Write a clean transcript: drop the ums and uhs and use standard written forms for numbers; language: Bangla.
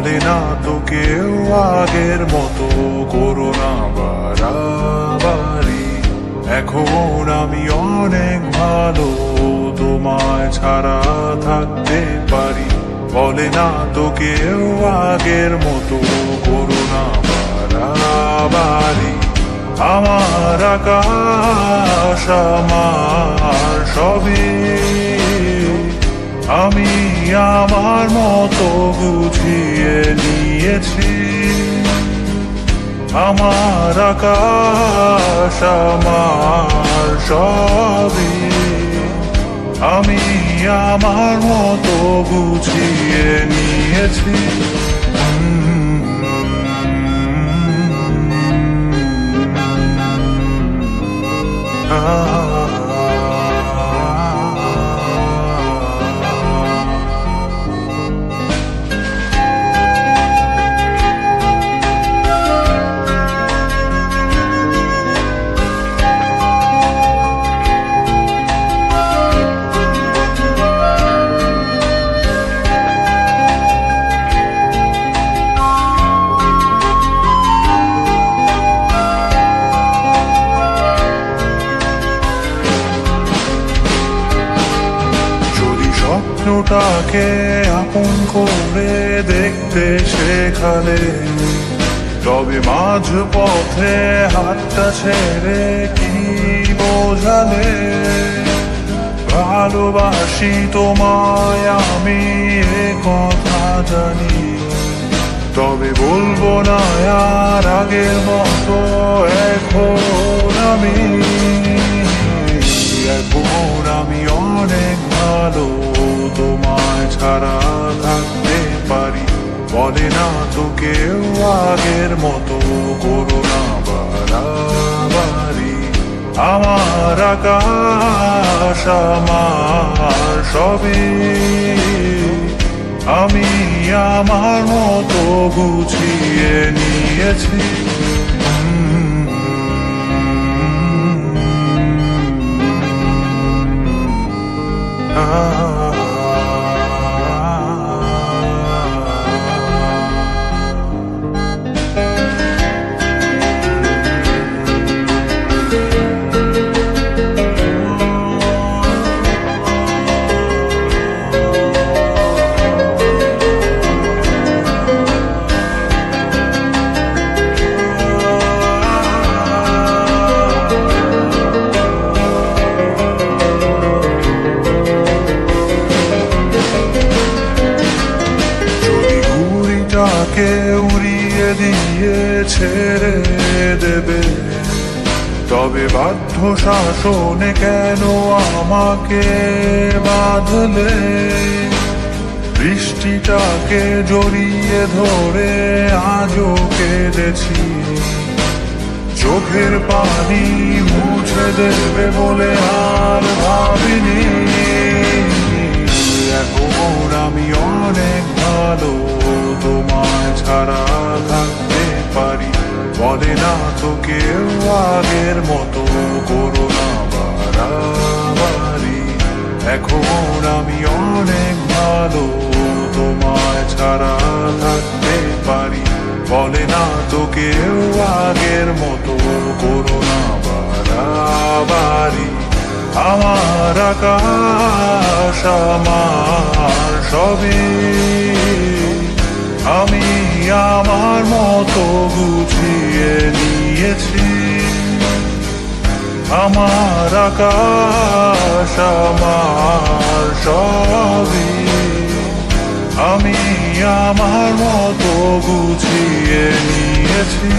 বলে না তো কেউ আগের মতো করো না বাড়াবাড়ি। এখন আমি অনেক ভালো, তোমায় ছাড়া থাকতে পারি। বলে না তো কেউ আগের মতো করো না বাড়াবাড়ি। আমার আকাশ আমার সবই, আমি আমার মতো বুঝিয়ে নিয়েছি। আমার আকাশ আমার সবই, আমি আমার মতো বুঝিয়ে নিয়েছি। স্বপ্নটাকে আপন করে দেখতে শেখালে, তবে মাঝ পথে হাতটা ছেড়ে কি বোঝালে। ভালোবাসি তোমায় আমি এ কথা জানি, তবে বলবো না আর আগের মতো। এখন আমি অনেক ভালো, তোমায় ছাড়া থাকতে পারি। বলে না তো কেউ আগের মতো করো না বাড়াবাড়ি। আমার আকাশ আমার সবই, আমি আমার মতো গুছিয়ে নিয়েছি। উড়িয়ে দিয়ে ছেড়ে দেবে, তবে বাধ্য শাসনে কেন আমাকে বাঁধলে। বৃষ্টিটাকে জড়িয়ে ধরে আজও কেঁদেছি, চোখের পানি মুছে দেবে বলে আর ভাবিনি। এখন আমি অনেক ভালো, তোমায় ছাড়া থাকতে পারি। বলে না তো কেউ আগের মতো করো না বাড়াবাড়ি। এখন আমি অনেক ভালো, তোমায় ছাড়া থাকতে পারি। বলে না তো কেউ আগের মতো করো না বাড়াবাড়ি। আমার আকাশ আমার সবই, আমি আমার মতো গুছিয়ে নিয়েছি। আমার আকাশ আমার সবই, আমি আমার মতো গুছিয়ে নিয়েছি।